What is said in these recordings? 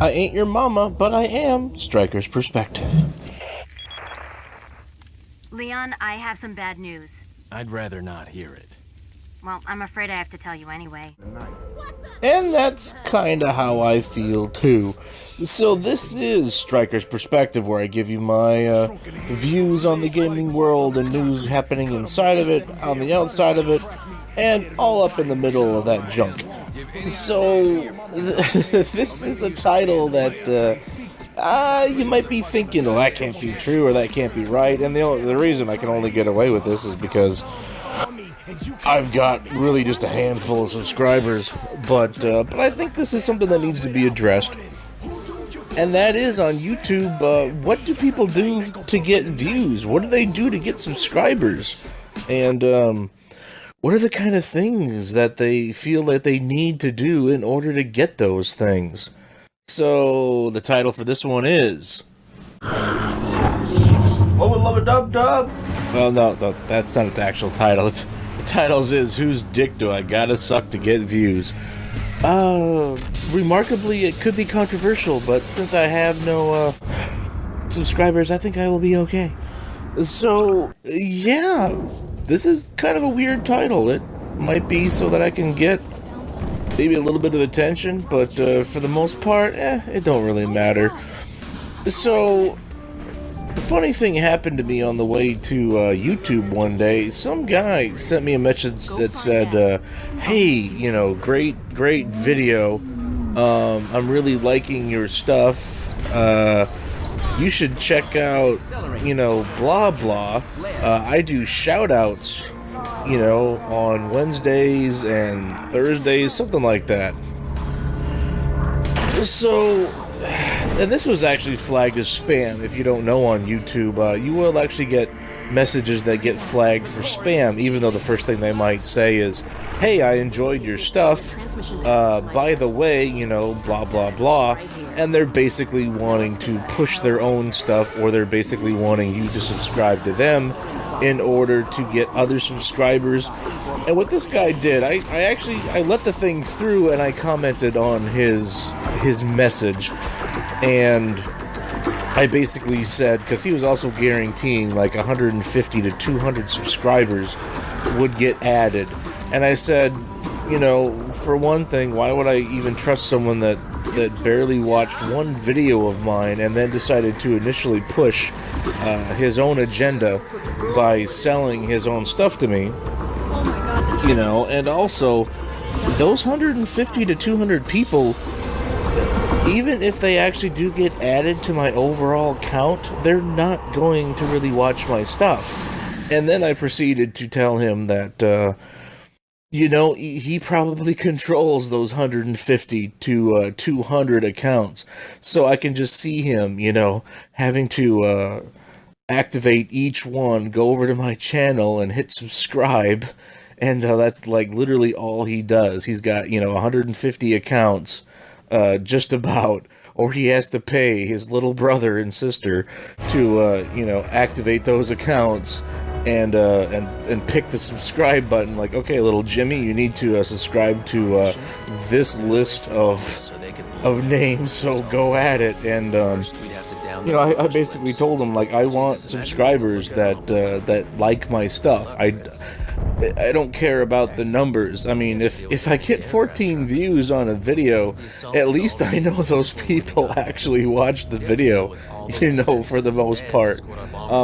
I ain't your mama, but I am Stryker's perspective. Leon, I have some bad news. I'd rather not hear it. Well, I'm afraid I have to tell you anyway. And that's kinda how I feel too. So this is Stryker's Perspective, where I give you my views on the gaming world and news happening inside of it, on the outside of it, and all up in the middle of that junk. So this is a title that you might be thinking, oh, that can't be true or that can't be right, and the reason I can only get away with this is because I've got really just a handful of subscribers, but I think this is something that needs to be addressed, and that is on YouTube. What do people do to get views? What do they do to get subscribers? And what are the kind of things that they feel that they need to do in order to get those things? So the title for this one is "Oh, we love a dub dub." Well, no, that's not the actual title. The title is "Whose Dick Do I Gotta Suck to Get Views?" Remarkably, it could be controversial, but since I have no subscribers, I think I will be okay. So, yeah, this is kind of a weird title. It might be so that I can get maybe a little bit of attention, but for the most part, it don't really matter. So, the funny thing happened to me on the way to YouTube one day. Some guy sent me a message that said, hey, great video. I'm really liking your stuff. You should check out, blah blah. I do shout outs, on Wednesdays and Thursdays, something like that. So, and this was actually flagged as spam. If you don't know, on YouTube, you will actually get messages that get flagged for spam, even though the first thing they might say is, hey, I enjoyed your stuff, by the way, blah blah blah, and they're basically wanting to push their own stuff, or they're basically wanting you to subscribe to them in order to get other subscribers. And what this guy did, I let the thing through, and I commented on his message, and I basically said, because he was also guaranteeing like 150 to 200 subscribers would get added, and I said, for one thing, why would I even trust someone that barely watched one video of mine and then decided to initially push his own agenda by selling his own stuff to me? And also, those 150 to 200 people, even if they actually do get added to my overall count, they're not going to really watch my stuff. And then I proceeded to tell him that, he probably controls those 150 to 200 accounts. So I can just see him, having to activate each one, go over to my channel and hit subscribe. And that's like literally all he does. He's got, 150 accounts, just about, or he has to pay his little brother and sister to, activate those accounts and pick the subscribe button. Like, okay, little Jimmy, you need to subscribe to this list of names, so go at it. And I basically told him, like, I want subscribers that like my stuff. I don't care about the numbers. I mean, if I get 14 views on a video, at least I know those people actually watched the video, for the most part.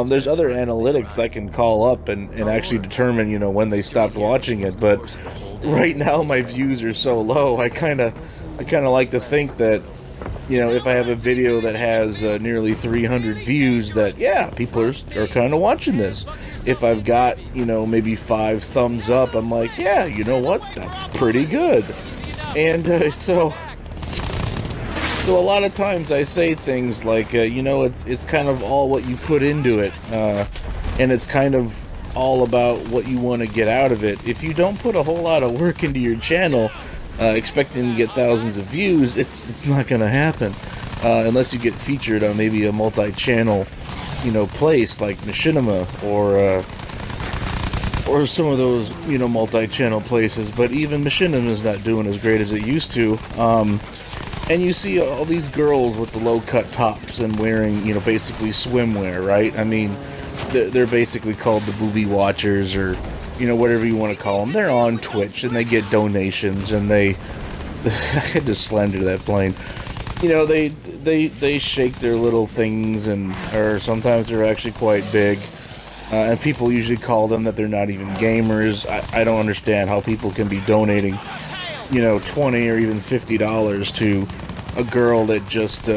There's other analytics I can call up and actually determine, when they stopped watching it, but right now my views are so low, I kind of like to think that, if I have a video that has nearly 300 views, that, yeah, people are kind of watching this. If I've got, maybe 5 thumbs up, I'm like, yeah, you know what, that's pretty good. And so a lot of times I say things like, it's kind of all what you put into it, and it's kind of all about what you want to get out of it. If you don't put a whole lot of work into your channel, expecting to get thousands of views, it's not going to happen, unless you get featured on maybe a multi-channel, place like Machinima or some of those, multi-channel places. But even Machinima is not doing as great as it used to. And you see all these girls with the low-cut tops and wearing, basically swimwear, right? I mean, they're basically called the booby watchers, or, whatever you want to call them. They're on Twitch, and they get donations, and they... I had to slender that plane. They shake their little things, or sometimes they're actually quite big. And people usually call them that they're not even gamers. I don't understand how people can be donating $20 or even $50 to a girl that just,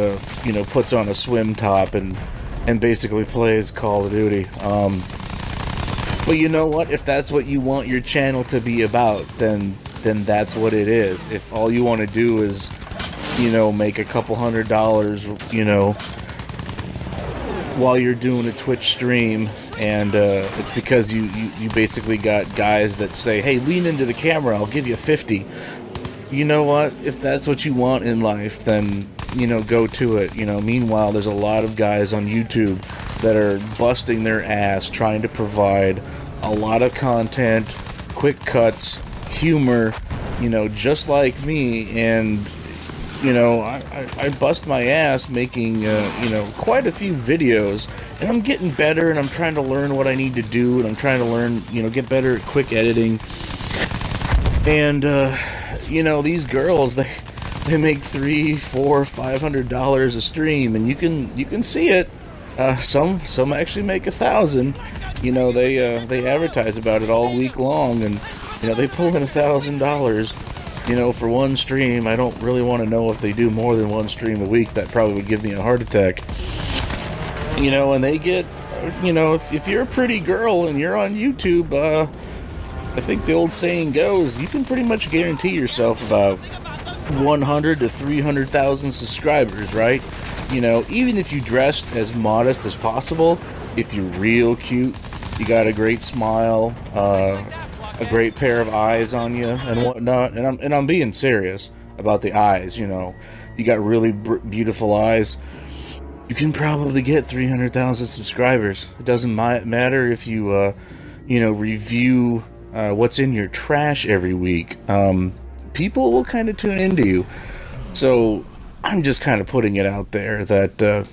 puts on a swim top and basically plays Call of Duty. But you know what? If that's what you want your channel to be about, then that's what it is. If all you want to do is, make a couple $100, while you're doing a Twitch stream, and it's because you basically got guys that say, hey, lean into the camera, I'll give you 50. You know what? If that's what you want in life, then, go to it. Meanwhile, there's a lot of guys on YouTube that are busting their ass trying to provide a lot of content, quick cuts, humor, just like me. And, I bust my ass making, quite a few videos, and I'm getting better, and I'm trying to learn what I need to do, and I'm trying to learn, get better at quick editing. And, these girls, they make $300, $400, $500 a stream, and you can see it. Some actually make $1,000. They advertise about it all week long, and they pull in $1,000. For one stream. I don't really want to know if they do more than one stream a week. That probably would give me a heart attack. And they get, if you're a pretty girl and you're on YouTube, I think the old saying goes, you can pretty much guarantee yourself about 100 to 300,000 subscribers, right? Even if you dressed as modest as possible, if you're real cute, you got a great smile, a great pair of eyes on you and whatnot, and I'm being serious about the eyes. You got really beautiful eyes, you can probably get 300,000 subscribers. It doesn't matter if you review what's in your trash every week. People will kind of tune into you. So I'm just kind of putting it out there that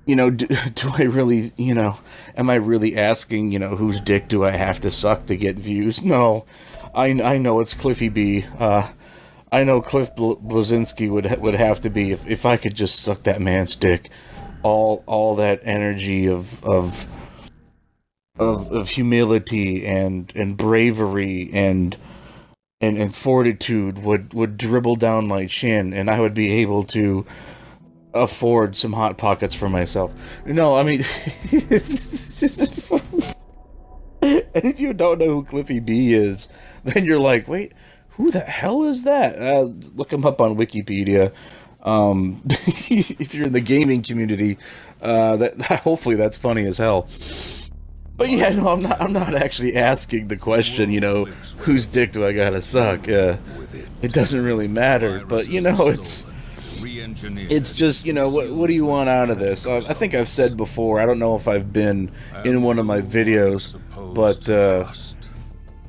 do I really, am I really asking, whose dick do I have to suck to get views? No, I know it's Cliffy B. I know Cliff Blazinski would have to be, if I could just suck that man's dick. All that energy of humility and bravery and fortitude would dribble down my chin, and I would be able to afford some Hot Pockets for myself. No, I mean, and if you don't know who Cliffy B is, then you're like, wait, who the hell is that? Look him up on Wikipedia. If you're in the gaming community, hopefully that's funny as hell. But yeah, no, I'm not actually asking the question, whose dick do I gotta suck? It doesn't really matter, but it's just, what do you want out of this? I think I've said before, I don't know if I've been in one of my videos, but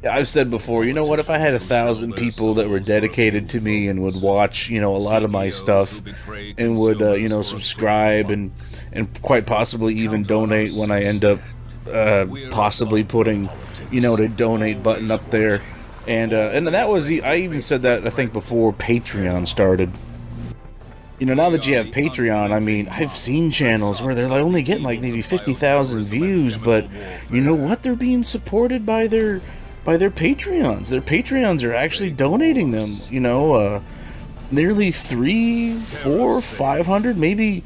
I've said before, what, if I had 1,000 people that were dedicated to me and would watch, a lot of my stuff and would, subscribe and quite possibly even donate when I end up possibly putting, the donate button up there. And that was, I even said that, I think, before Patreon started. Now that you have Patreon, I mean, I've seen channels where they're only getting maybe 50,000 views, but you know what? They're being supported by their Patreons. Their Patreons are actually donating them, nearly 300, 400, 500, maybe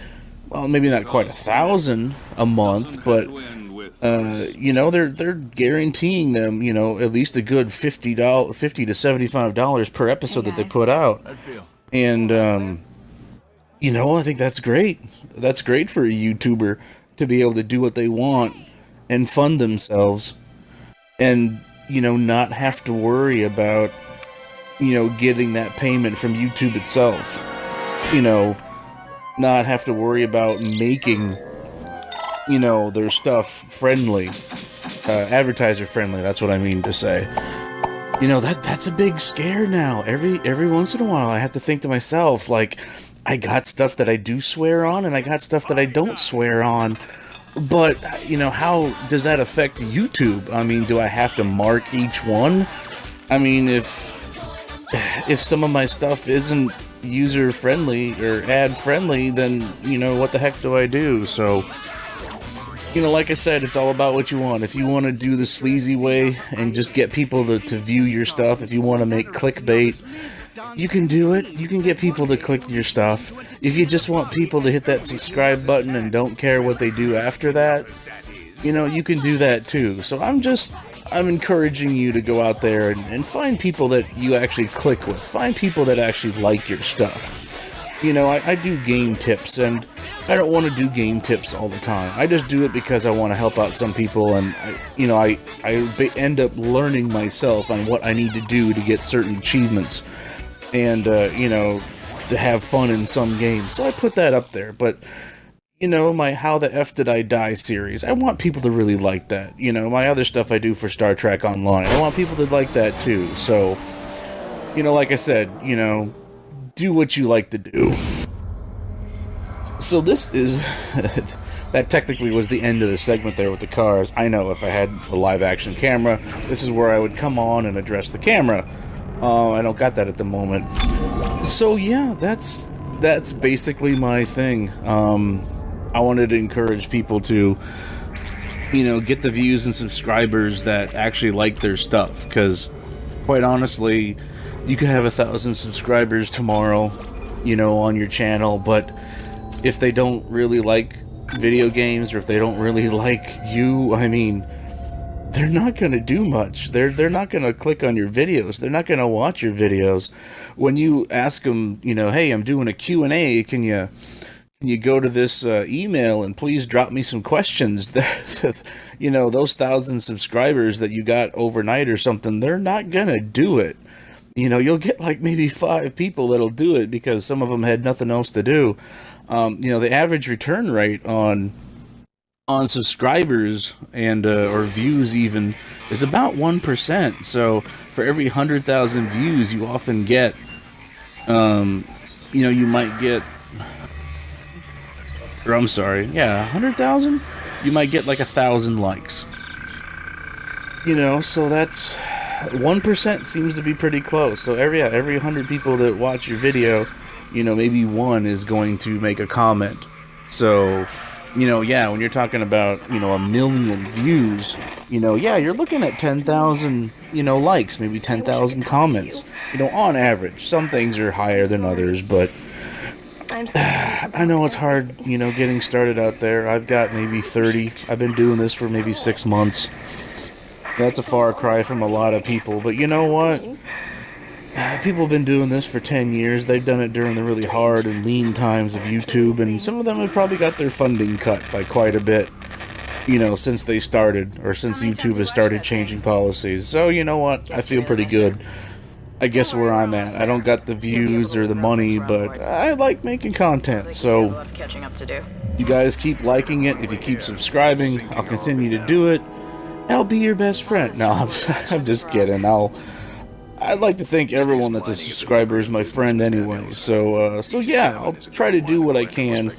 not quite 1,000 a month, but they're guaranteeing them, at least a good $50 to $75 per episode that they put out. And I think that's great. That's great for a YouTuber to be able to do what they want and fund themselves, and not have to worry about getting that payment from YouTube itself. Not have to worry about making their stuff friendly, advertiser friendly. That's what I mean to say. You know, that's a big scare now. Every once in a while I have to think to myself, like, I got stuff that I do swear on and I got stuff that I don't swear on. But, you know, how does that affect YouTube? I mean, do I have to mark each one? I mean, if some of my stuff isn't user friendly or ad friendly, then, you know, what the heck do I do? So, you know, like I said, it's all about what you want. If you want to do the sleazy way and just get people to view your stuff, if you want to make clickbait, you can do it. You can get people to click your stuff. If you just want people to hit that subscribe button and don't care what they do after that, you know, you can do that too. So I'm encouraging you to go out there and find people that you actually click with. Find people that actually like your stuff. You know, I do game tips, and I don't want to do game tips all the time. I just do it because I want to help out some people, and I end up learning myself on what I need to do to get certain achievements, and you know, to have fun in some games. So I put that up there. But you know, my How the F Did I Die series, I want people to really like that. You know, my other stuff I do for Star Trek Online, I want people to like that too. So, you know, like I said, you know, do what you like to do. So this is that technically was the end of the segment there with the cars. I know if I had a live action camera, this is where I would come on and address the camera. I don't got that at the moment. So yeah, that's basically my thing. I wanted to encourage people to, you know, get the views and subscribers that actually like their stuff, because quite honestly, you could have 1,000 subscribers tomorrow, you know, on your channel, but if they don't really like video games, or if they don't really like you, I mean, they're not going to do much. They're not going to click on your videos. They're not going to watch your videos. When you ask them, you know, hey, I'm doing a Q&A, can you go to this email and please drop me some questions? That, you know, those 1,000 subscribers that you got overnight or something, they're not going to do it. You know, you'll get like maybe 5 people that'll do it because some of them had nothing else to do. You know, the average return rate on subscribers and or views even is about 1%. So for every 100,000 views, you often get, you know, you might get, or I'm sorry, yeah, 100,000, you might get like 1,000 likes. You know, so that's 1% seems to be pretty close. So every 100 people that watch your video, you know, maybe one is going to make a comment. So, you know, yeah, when you're talking about, you know, 1 million views, you know, yeah, you're looking at 10,000, you know, likes, maybe 10,000 comments, you know, on average. Some things are higher than others, but I know it's hard, you know, getting started out there. I've got maybe 30. I've been doing this for maybe 6 months. That's a far cry from a lot of people, but you know what? People have been doing this for 10 years. They've done it during the really hard and lean times of YouTube, and some of them have probably got their funding cut by quite a bit, you know, since they started, or since YouTube has started changing policies. So, you know what? I feel pretty good. I guess where I'm at. I don't got the views or the money, but I like making content, so you guys keep liking it. If you keep subscribing, I'll continue to do it. I'll be your best friend. No, I'm just kidding. I'd like to think everyone that's a subscriber is my friend anyway. So yeah, I'll try to do what I can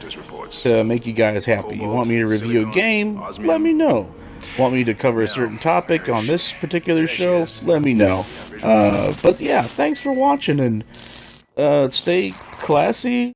to make you guys happy. You want me to review a game? Let me know. Want me to cover a certain topic on this particular show? Let me know. But yeah, thanks for watching, and stay classy.